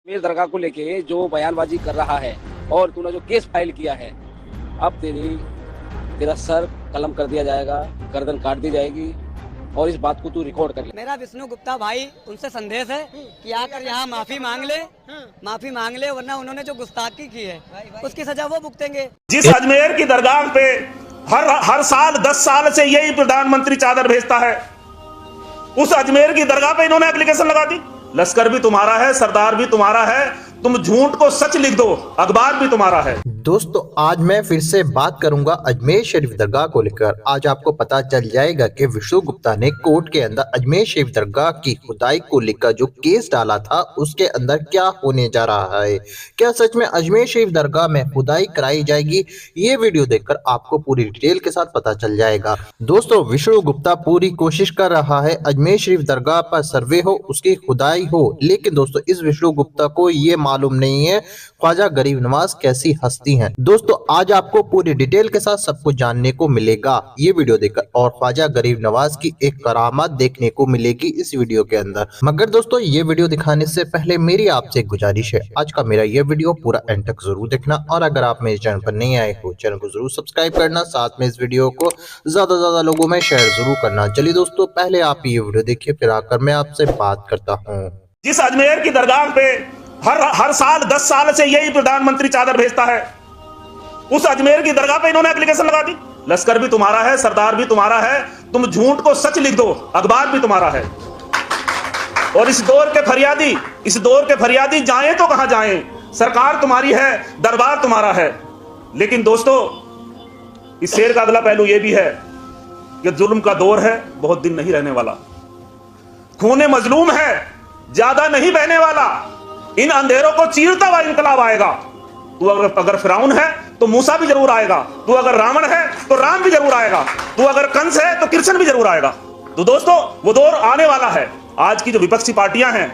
मेरे दरगाह को लेके जो बयानबाजी कर रहा है और तूने जो केस फाइल किया है, अब तेरा सर कलम कर दिया जाएगा, गर्दन काट दी जाएगी और इस बात को तू रिकॉर्ड कर ले। मेरा विष्णु गुप्ता भाई उनसे संदेश है कि आकर यहाँ माफी मांग ले वरना उन्होंने जो गुस्ताखी की है उसकी सजा वो भुगतेंगे। जिस अजमेर की दरगाह पे हर साल 10 साल से यही प्रधानमंत्री चादर भेजता है, उस अजमेर की दरगाह पे इन्होंने एप्लीकेशन लगा दी। लश्कर भी तुम्हारा है, सरदार भी तुम्हारा है, तुम झूठ को सच लिख दो, अखबार भी तुम्हारा है। दोस्तों आज मैं फिर से बात करूंगा अजमेर शरीफ दरगाह को लेकर। आज आपको पता चल जाएगा कि विष्णु गुप्ता ने कोर्ट के अंदर अजमेर शरीफ दरगाह की खुदाई को लेकर जो केस डाला था उसके अंदर क्या होने जा रहा है, क्या सच में अजमेर शरीफ दरगाह में खुदाई कराई जाएगी, ये वीडियो देखकर आपको पूरी डिटेल के साथ पता चल जाएगा। दोस्तों विष्णु गुप्ता पूरी कोशिश कर रहा है अजमेर शरीफ दरगाह पर सर्वे हो, उसकी खुदाई हो, लेकिन दोस्तों इस विष्णु गुप्ता को ये मालूम नहीं है ख्वाजा गरीब नवाज कैसी हस्ती हैं। दोस्तों आज आपको पूरी डिटेल के साथ सब कुछ जानने को मिलेगा ये वीडियो देखकर, और ख्वाजा गरीब नवाज की एक करामात देखने को मिलेगी इस वीडियो के अंदर। मगर दोस्तों ये वीडियो दिखाने से पहले मेरी आपसे एक गुजारिश है, आज का मेरा ये वीडियो पूरा एंड तक जरूर देखना, और अगर आप मेरे चैनल पर नहीं आए हो चैनल को जरूर सब्सक्राइब करना, साथ में इस वीडियो को ज्यादा लोगों में शेयर जरूर करना। चलिए दोस्तों पहले आप ये वीडियो देखिए, फिर आकर मैं आपसे बात करता हूँ। जिस अजमेर की दरगाह पे हर साल 10 साल से यही प्रधानमंत्री चादर भेजता है, उस अजमेर की दरगाह पे इन्होंने एप्लीकेशन लगा दी। लश्कर भी तुम्हारा है, सरदार भी तुम्हारा है, तुम झूठ को सच लिख दो, अखबार भी तुम्हारा है। और इस दौर के फरियादी जाएं तो कहां जाएं, सरकार तुम्हारी है, दरबार तुम्हारा है। लेकिन दोस्तों इस शेर का अगला पहलू यह भी है कि जुल्म का दौर है, बहुत दिन नहीं रहने वाला। खूने मजलूम है, ज्यादा नहीं बहने वाला। इन अंधेरों को चीरता हुआ इंकलाब आएगा। तू अगर फिरौन है तो मूसा भी जरूर आएगा, तू अगर रावण है तो राम भी जरूर आएगा, तू अगर कंस है तो कृष्ण भी जरूर आएगा। तो दोस्तों वो दौर आने वाला है। आज की जो विपक्षी पार्टियां हैं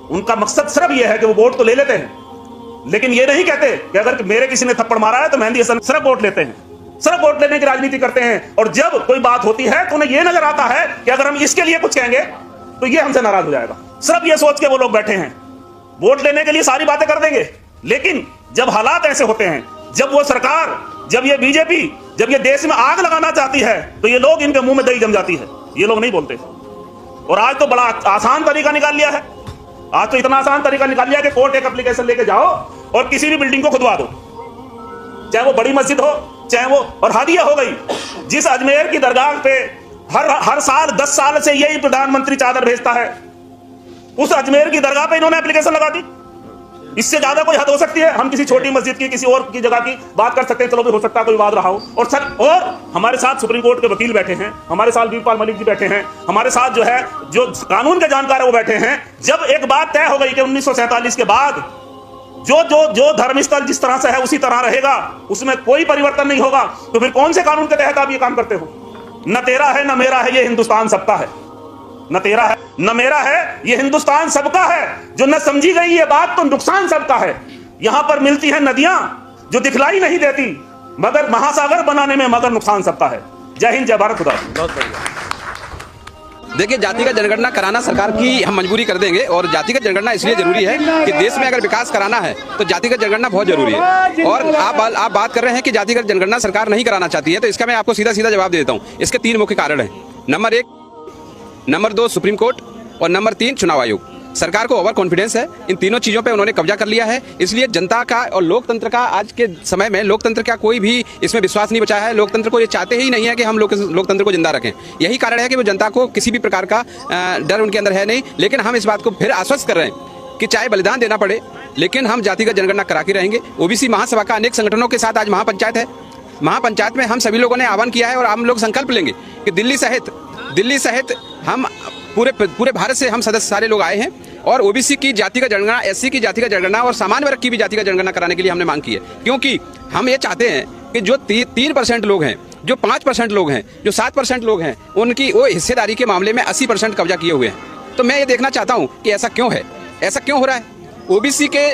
उनका मकसद सिर्फ ये है कि वो वोट तो ले लेते हैं, लेकिन ये नहीं कहते कि अगर मेरे किसी ने थप्पड़ मारा है तो मेहंदी हसन सिर्फ वोट लेते हैं, सिर्फ वोट लेने की राजनीति करते हैं। और जब कोई बात होती है तो उन्हें यह नजर आता है कि अगर हम इसके लिए कुछ कहेंगे तो ये हमसे नाराज हो जाएगा। सिर्फ ये सोच के वो लोग बैठे हैं, वोट लेने के लिए सारी बातें कर देंगे, लेकिन जब हालात ऐसे होते हैं, जब वो सरकार, जब ये बीजेपी, जब ये देश में आग लगाना चाहती है तो ये लोग, इनके मुंह में दही जम जाती है, ये लोग नहीं बोलते। और आज तो बड़ा आसान तरीका निकाल लिया है, आज तो इतना आसान तरीका निकाल लिया कि कोर्ट एक एप्लीकेशन लेके जाओ और किसी भी बिल्डिंग को खुदवा दो, चाहे वो बड़ी मस्जिद हो, चाहे वो, और हादिया हो गई। जिस अजमेर की दरगाह पे हर साल 10 साल से यही प्रधानमंत्री चादर भेजता है, उस अजमेर की दरगाह पे इन्होंने एप्लीकेशन लगा दी। इससे ज्यादा कोई हद हो सकती है? हम किसी छोटी मस्जिद की, किसी और की जगह की बात कर सकते हैं, चलो भी हो सकता है कोई विवाद रहा हो। और हमारे साथ सुप्रीम कोर्ट के वकील बैठे हैं, हमारे साथ वीरपाल मलिक जी बैठे हैं, हमारे साथ जो कानून के जानकार है वो बैठे हैं। जब एक बात तय हो गई कि 1947 के बाद जो धर्मस्थल जिस तरह से है उसी तरह रहेगा, उसमें कोई परिवर्तन नहीं होगा, तो फिर कौन से कानून के तहत आप ये काम करते हो? न तेरा है न मेरा है, ये हिंदुस्तान सबका है। न तेरा है न मेरा है, ये हिंदुस्तान सबका है। जो न समझी गई ये बात तो नुकसान सबका है। यहां पर मिलती हैं नदियां जो दिखलाई नहीं देती, मगर महासागर बनाने में मगर नुकसान सबका है। जय हिंद, जय भारत, खुदा। बहुत बढ़िया। देखिए जातिगत जनगणना कराना सरकार की हम मजबूरी कर देंगे, और जातिगत जनगणना इसलिए जरूरी है कि देश में अगर विकास कराना है तो जातिगत जनगणना बहुत जरूरी है। और आप बात कर रहे हैं कि जातिगत जनगणना सरकार नहीं कराना चाहती है, तो इसका मैं आपको सीधा जवाब दे देता हूँ। इसके 3 मुख्य कारण हैं। नंबर 1, नंबर 2 सुप्रीम कोर्ट, और नंबर 3 चुनाव आयोग। सरकार को ओवर कॉन्फिडेंस है, इन तीनों चीजों पे उन्होंने कब्जा कर लिया है। इसलिए जनता का और लोकतंत्र का, आज के समय में लोकतंत्र का कोई भी इसमें विश्वास नहीं बचा है। लोकतंत्र को ये चाहते ही नहीं है कि हम लोकतंत्र को जिंदा रखें। यही कारण है कि वो जनता को किसी भी प्रकार का डर उनके अंदर है नहीं। लेकिन हम इस बात को फिर आश्वस्त कर रहे हैं कि चाहे बलिदान देना पड़े, लेकिन हम जातिगत जनगणना करा के रहेंगे। ओबीसी महासभा का अनेक संगठनों के साथ आज महापंचायत है। महापंचायत में हम सभी लोगों ने आह्वान किया है और हम लोग संकल्प लेंगे कि दिल्ली सहित हम पूरे भारत से हम सदस्य सारे लोग आए हैं, और ओबीसी की जातिगत जनगणना, एससी की जातिगत जनगणना और सामान्य वर्ग की भी जातिगत जनगणना कराने के लिए हमने मांग की है। क्योंकि हम ये चाहते हैं कि जो 3% लोग हैं, जो 5% लोग हैं, जो 7% लोग हैं, उनकी वो हिस्सेदारी के मामले में 80% कब्जा किए हुए हैं। तो मैं ये देखना चाहता हूँ कि ऐसा क्यों है, ऐसा क्यों हो रहा है। ओबीसी के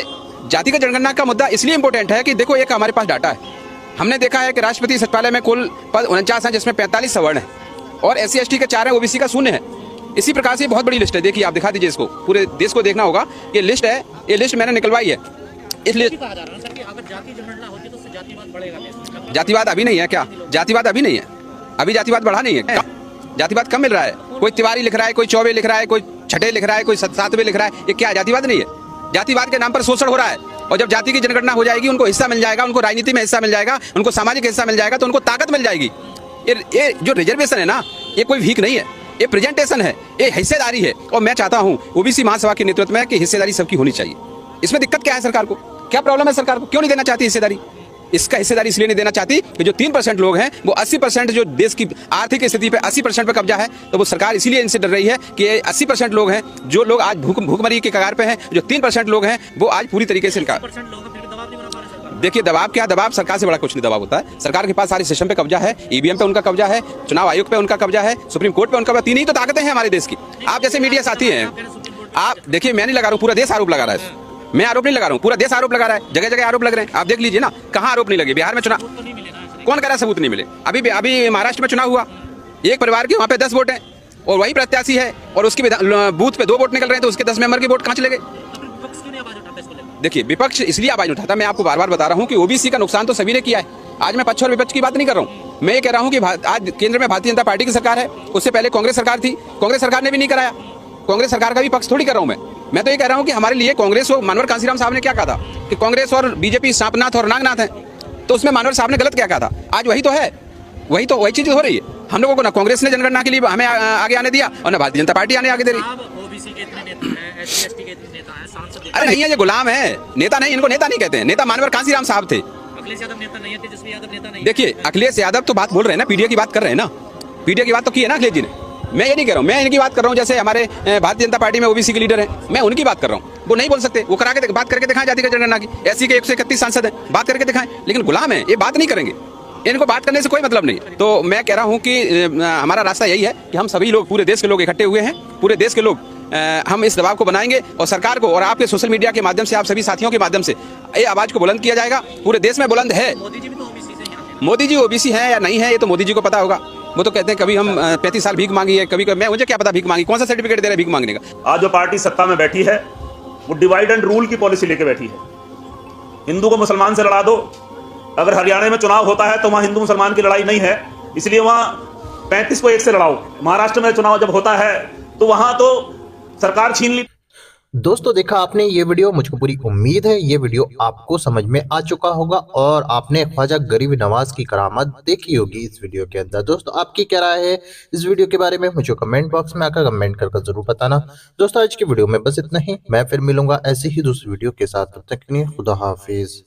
जातिगत जनगणना का मुद्दा इसलिए इंपॉर्टेंट है कि देखो एक हमारे पास डाटा है, हमने देखा है कि राष्ट्रपति सचिवालय में कुल पद 49 हैं, जिसमें 45 सवर्ण है, और SC ST के 4 हैं, ओबीसी का 0 है। इसी प्रकार से बहुत बड़ी लिस्ट है। देखिए आप दिखा दीजिए इसको, पूरे देश को देखना होगा। ये लिस्ट है, ये लिस्ट मैंने निकलवाई है। इस लिस्ट जातिवाद अभी नहीं है क्या? जातिवाद अभी नहीं है, अभी जातिवाद बढ़ा नहीं है। जातिवाद कम मिल रहा है। कोई तिवारी लिख रहा है, कोई चौबे लिख रहा है, कोई छठे लिख रहा है, कोई सातवें लिख रहा है। ये क्या जातिवाद नहीं है? जातिवाद के नाम पर शोषण हो रहा है। और जब जाति की जनगणना हो जाएगी, उनको हिस्सा मिल जाएगा, उनको राजनीति में हिस्सा मिल जाएगा, उनको सामाजिक हिस्सा मिल जाएगा, तो उनको ताकत मिल जाएगी। ये जो रिजर्वेशन है ना, ये कोई भीख नहीं है, ये प्रेजेंटेशन है, ये हिस्सेदारी है। और मैं चाहता हूँ ओबीसी महासभा के नेतृत्व में कि हिस्सेदारी सबकी होनी चाहिए। इसमें दिक्कत क्या है सरकार को? क्या प्रॉब्लम है सरकार को? क्यों नहीं देना चाहती हिस्सेदारी? इसका हिस्सेदारी इसलिए नहीं देना चाहती कि जो 3% लोग हैं वो 80% जो देश की आर्थिक स्थिति पे 80% पे कब्जा है, तो वो सरकार इसीलिए इनसे डर रही है कि 80% लोग हैं, जो लोग आज भूखमरी के कगार पे हैं, जो 3% लोग हैं वो आज पूरी तरीके से इनका देखिए दबाव क्या, दबाव सरकार से बड़ा कुछ नहीं दबाव होता है। सरकार के पास सारे सिस्टम पे कब्जा है, ईवीएम पे उनका कब्जा है, चुनाव आयोग पे उनका कब्जा है, सुप्रीम कोर्ट पे उनका। तीन ही तो ताकतें हैं हमारे देश की। आप जैसे मीडिया साथी हैं, आप देखिए, मैं नहीं लगा रहा हूँ, पूरा देश आरोप लगा रहा है। मैं आरोप नहीं लगा रहा हूँ, पूरा देश आरोप लगा रहा है, जगह जगह आरोप लग रहे हैं। आप देख लीजिए ना, कहाँ आरोप नहीं लगे। बिहार में चुनाव कौन कह रहा है सबूत नहीं मिले? अभी महाराष्ट्र में चुनाव हुआ, एक परिवार के वहाँ पे 10 वोट हैं और वही प्रत्याशी है और उसके बूथ पे 2 वोट निकल रहे हैं, तो उसके 10 मेंबर के वोट कहाँ चले गए? देखिए विपक्ष इसलिए आवाज उठाता, मैं आपको बार बार बता रहा हूँ कि ओबीसी का नुकसान तो सभी ने किया है। आज मैं पक्ष और विपक्ष की बात नहीं कर रहा हूँ, मैं ये कह रहा हूँ कि आज केंद्र में भारतीय जनता पार्टी की सरकार है, उससे पहले कांग्रेस सरकार थी, कांग्रेस सरकार ने भी नहीं कराया। कांग्रेस सरकार का भी पक्ष थोड़ी कर रहा हूँ मैं तो ये कह रहा हूँ कि हमारे लिए कांग्रेस और मानवर कांसीराम साहब ने क्या कहा था कि कांग्रेस और बीजेपी सांपनाथ और नागनाथ है, तो उसमें मानवर साहब ने गलत क्या कहा था? आज वही तो है, वही चीज हो रही है। हम लोगों को ना कांग्रेस ने जनगणना के लिए हमें आगे आने दिया और ना भारतीय जनता पार्टी आगे दे रही। अरे नहीं है, ये गुलाम है, नेता नहीं, इनको नेता नहीं कहते हैं। नेता मानवर कांसीराम साहब थे। देखिए अखिलेश यादव तो बात बोल रहे हैं ना, पीडीए की बात कर रहे हैं ना, पीडीए की बात तो की है ना अखिलेश जी ने। मैं ये नहीं कह रहा हूँ, मैं इनकी बात कर रहा हूँ। जैसे हमारे भारतीय जनता पार्टी में ओबीसी के लीडर हैं, मैं उनकी बात कर रहा हूँ। वो नहीं बोल सकते, वो करा के बात करके दिखाएं जाति का जनगणना की। एससी के 131 सांसद हैं, बात करके दिखाएं, लेकिन गुलाम है, ये बात नहीं करेंगे। इनको बात करने से कोई मतलब नहीं। तो मैं कह रहा हूँ कि हमारा रास्ता यही है कि हम सभी लोग, पूरे देश के लोग इकट्ठे हुए हैं, पूरे देश के लोग हम इस दबाव को बनाएंगे और सरकार को और आपके सोशल मीडिया के माध्यम से, आप सभी साथियों के माध्यम से ये आवाज को बुलंद किया जाएगा। पूरे देश में बुलंद है। मोदी जी ओबीसी हैं या नहीं है, ये तो मोदी जी को पता होगा। वो तो कहते हैं कभी हम 35 साल भीख मांगी है, कभी मैं, मुझे क्या पता भीख मांगी, कौन सा सर्टिफिकेट दे रहे भीख मांगने का। आज जो पार्टी सत्ता में बैठी है वो डिवाइड एंड रूल की पॉलिसी लेके बैठी है। हिंदू को मुसलमान से लड़ा दो। अगर हरियाणा में चुनाव होता है तो वहां हिंदू मुसलमान की लड़ाई नहीं है, इसलिए वहां 35 को 1 से लड़ाओ। महाराष्ट्र में चुनाव जब होता है तो वहां तो सरकार छीन ली। दोस्तों देखा आपने ये वीडियो, मुझको पूरी उम्मीद है ये वीडियो आपको समझ में आ चुका होगा और आपने ख्वाजा गरीब नवाज की करामत देखी होगी इस वीडियो के अंदर। दोस्तों आपकी क्या राय है इस वीडियो के बारे में, मुझे कमेंट बॉक्स में आकर कमेंट कर जरूर बताना। दोस्तों आज की वीडियो में बस इतना ही, मैं फिर मिलूंगा ऐसे ही दूसरी वीडियो के साथ। तब तक के लिए खुदा हाफिज।